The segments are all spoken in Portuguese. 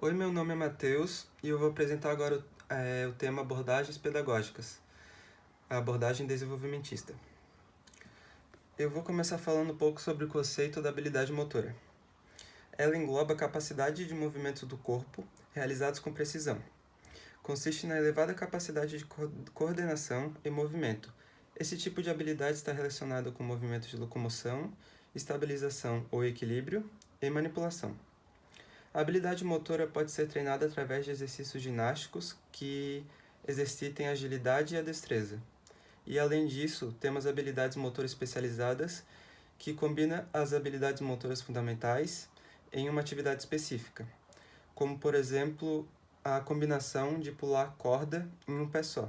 Oi, meu nome é Matheus e eu vou apresentar agora o tema abordagens pedagógicas, a abordagem desenvolvimentista. Eu vou começar falando um pouco sobre o conceito da habilidade motora. Ela engloba a capacidade de movimentos do corpo realizados com precisão. Consiste na elevada capacidade de coordenação e movimento. Esse tipo de habilidade está relacionado com movimentos de locomoção, estabilização ou equilíbrio e manipulação. A habilidade motora pode ser treinada através de exercícios ginásticos que exercitem a agilidade e a destreza. E além disso, temos habilidades motoras especializadas que combinam as habilidades motoras fundamentais em uma atividade específica, como por exemplo a combinação de pular corda em um pé só.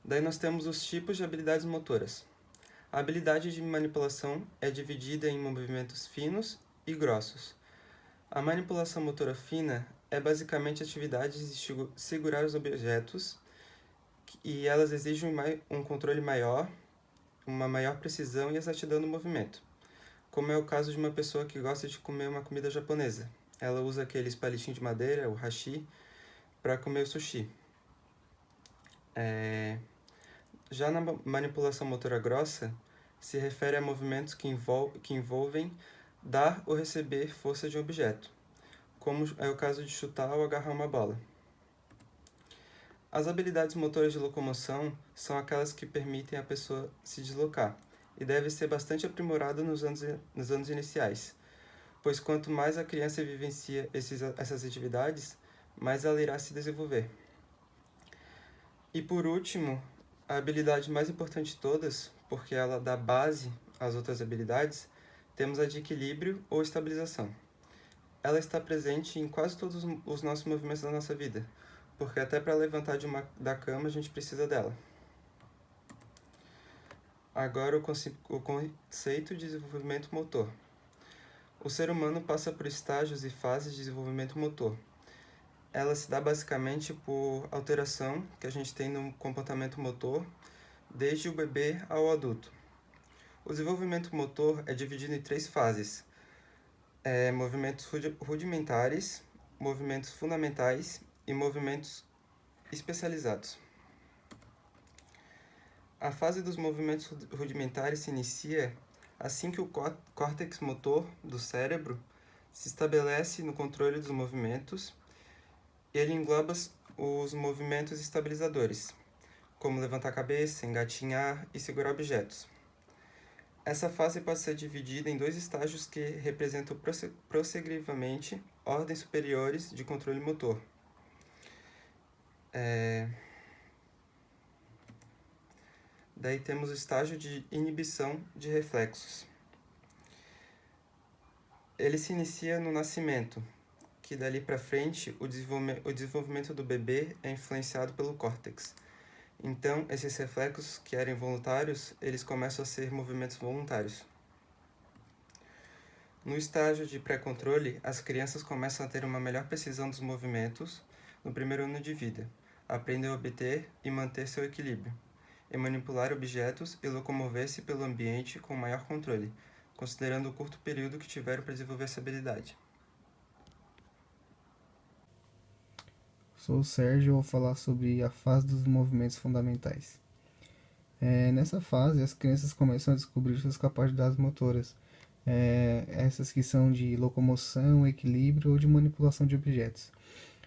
Daí nós temos os tipos de habilidades motoras. A habilidade de manipulação é dividida em movimentos finos e grossos. A manipulação motora fina é basicamente atividades de segurar os objetos e elas exigem um controle maior, uma maior precisão e exatidão no movimento, como é o caso de uma pessoa que gosta de comer uma comida japonesa. Ela usa aqueles palitinhos de madeira, o hashi, para comer o sushi. Já na manipulação motora grossa, se refere a movimentos que envolvem dar ou receber força de um objeto, como é o caso de chutar ou agarrar uma bola. As habilidades motoras de locomoção são aquelas que permitem a pessoa se deslocar e deve ser bastante aprimorada nos anos iniciais, pois quanto mais a criança vivencia essas atividades, mais ela irá se desenvolver. E por último, a habilidade mais importante de todas, porque ela dá base às outras habilidades, temos a de equilíbrio ou estabilização. Ela está presente em quase todos os nossos movimentos da nossa vida, porque até para levantar da cama a gente precisa dela. Agora o conceito de desenvolvimento motor. O ser humano passa por estágios e fases de desenvolvimento motor. Ela se dá basicamente por alteração que a gente tem no comportamento motor, desde o bebê ao adulto. O desenvolvimento motor é dividido em 3 fases: movimentos rudimentares, movimentos fundamentais e movimentos especializados. A fase dos movimentos rudimentares se inicia assim que o córtex motor do cérebro se estabelece no controle dos movimentos. Ele engloba os movimentos estabilizadores, como levantar a cabeça, engatinhar e segurar objetos. Essa fase pode ser dividida em 2 estágios que representam prosseguivamente ordens superiores de controle motor. Daí temos o estágio de inibição de reflexos. Ele se inicia no nascimento, que dali para frente o desenvolvimento do bebê é influenciado pelo córtex. Então, esses reflexos que eram involuntários, eles começam a ser movimentos voluntários. No estágio de pré-controle, as crianças começam a ter uma melhor precisão dos movimentos no primeiro ano de vida, aprendem a obter e manter seu equilíbrio, e manipular objetos e locomover-se pelo ambiente com maior controle, considerando o curto período que tiveram para desenvolver essa habilidade. Sou o Sérgio e vou falar sobre a fase dos movimentos fundamentais. Nessa fase, as crianças começam a descobrir suas capacidades motoras, essas que são de locomoção, equilíbrio ou de manipulação de objetos.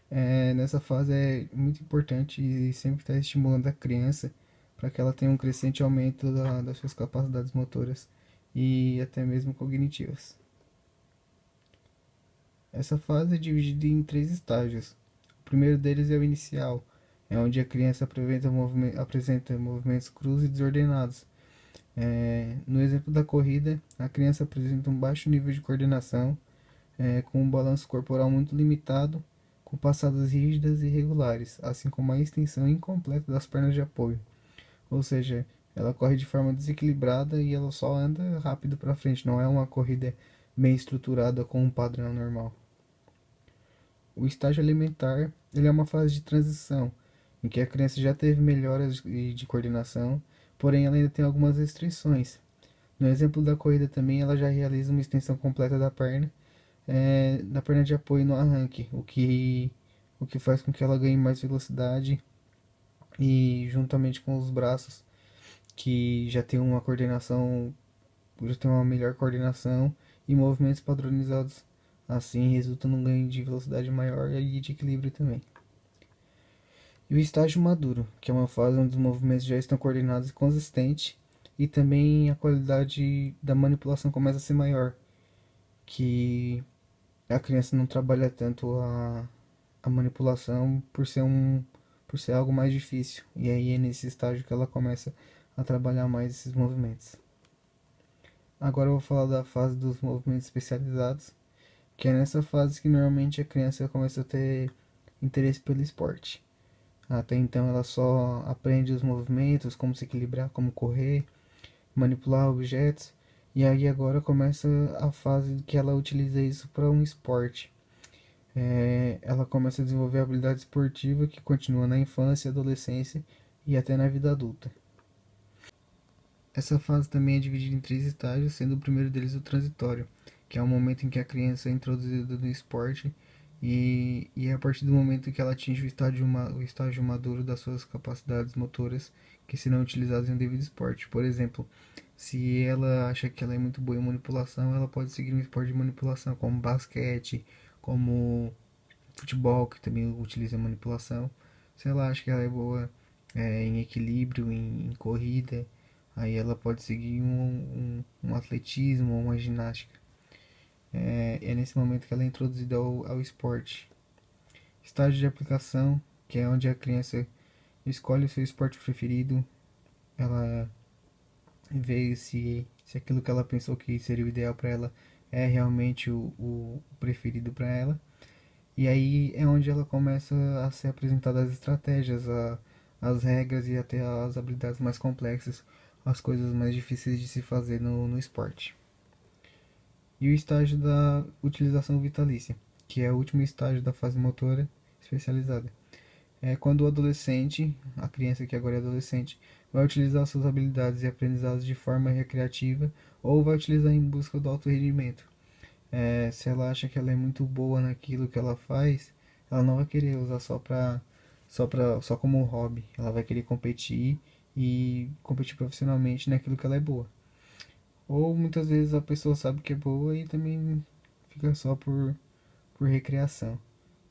Nessa fase é muito importante e sempre estar estimulando a criança para que ela tenha um crescente aumento das suas capacidades motoras e até mesmo cognitivas. Essa fase é dividida em 3 estágios. O primeiro deles é o inicial, é onde a criança apresenta movimentos crus e desordenados. No exemplo da corrida, a criança apresenta um baixo nível de coordenação, com um balanço corporal muito limitado, com passadas rígidas e irregulares, assim como a extensão incompleta das pernas de apoio. Ou seja, ela corre de forma desequilibrada e ela só anda rápido para frente, não é uma corrida bem estruturada com um padrão normal. O estágio alimentar ele é uma fase de transição, em que a criança já teve melhoras de coordenação, porém ela ainda tem algumas restrições. No exemplo da corrida também, ela já realiza uma extensão completa da perna, na perna de apoio no arranque, o que faz com que ela ganhe mais velocidade e juntamente com os braços, que já tem uma melhor coordenação e movimentos padronizados. Assim resulta num ganho de velocidade maior e de equilíbrio também. E o estágio maduro, que é uma fase onde os movimentos já estão coordenados e consistentes, e também a qualidade da manipulação começa a ser maior, que a criança não trabalha tanto a manipulação por ser algo mais difícil. E aí é nesse estágio que ela começa a trabalhar mais esses movimentos. Agora eu vou falar da fase dos movimentos especializados, que é nessa fase que normalmente a criança começa a ter interesse pelo esporte. Até então ela só aprende os movimentos, como se equilibrar, como correr, manipular objetos. E aí agora começa a fase que ela utiliza isso para um esporte. Ela começa a desenvolver a habilidade esportiva que continua na infância, adolescência e até na vida adulta. Essa fase também é dividida em três estágios, sendo o primeiro deles o transitório, que é o momento em que a criança é introduzida no esporte e é a partir do momento que ela atinge o estágio maduro das suas capacidades motoras que serão utilizadas em um devido esporte. Por exemplo, se ela acha que ela é muito boa em manipulação, ela pode seguir um esporte de manipulação, como basquete, como futebol, que também utiliza manipulação. Se ela acha que ela é boa em equilíbrio, em corrida, aí ela pode seguir um atletismo ou uma ginástica. É nesse momento que ela é introduzida ao esporte. Estágio de aplicação, que é onde a criança escolhe o seu esporte preferido, ela vê se aquilo que ela pensou que seria o ideal para ela é realmente o preferido para ela. E aí é onde ela começa a ser apresentada as estratégias, as regras e até as habilidades mais complexas, as coisas mais difíceis de se fazer no esporte. E o estágio da utilização vitalícia, que é o último estágio da fase motora especializada. É quando o adolescente, a criança que agora é adolescente, vai utilizar suas habilidades e aprendizados de forma recreativa ou vai utilizar em busca do alto rendimento. Se ela acha que ela é muito boa naquilo que ela faz, ela não vai querer usar só como um hobby. Ela vai querer competir e competir profissionalmente naquilo que ela é boa. Ou muitas vezes a pessoa sabe que é boa e também fica só por recreação.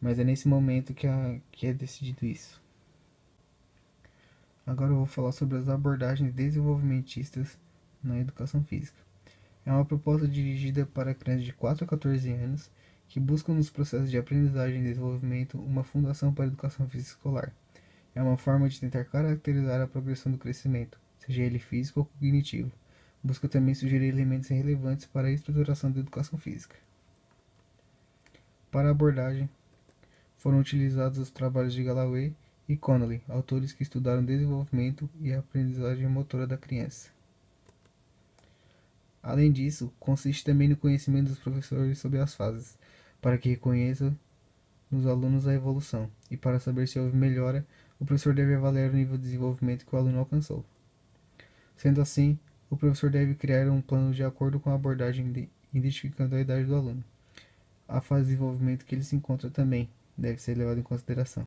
Mas é nesse momento que é decidido isso. Agora eu vou falar sobre as abordagens desenvolvimentistas na educação física. É uma proposta dirigida para crianças de 4 a 14 anos que buscam nos processos de aprendizagem e desenvolvimento uma fundação para a educação física escolar. É uma forma de tentar caracterizar a progressão do crescimento, seja ele físico ou cognitivo. Busca também sugerir elementos relevantes para a estruturação da educação física. Para a abordagem, foram utilizados os trabalhos de Galloway e Connolly, autores que estudaram o desenvolvimento e a aprendizagem motora da criança. Além disso, consiste também no conhecimento dos professores sobre as fases, para que reconheça nos alunos a evolução, e para saber se houve melhora, o professor deve avaliar o nível de desenvolvimento que o aluno alcançou. Sendo assim, o professor deve criar um plano de acordo com a abordagem, identificando a idade do aluno. A fase de desenvolvimento que ele se encontra também deve ser levada em consideração.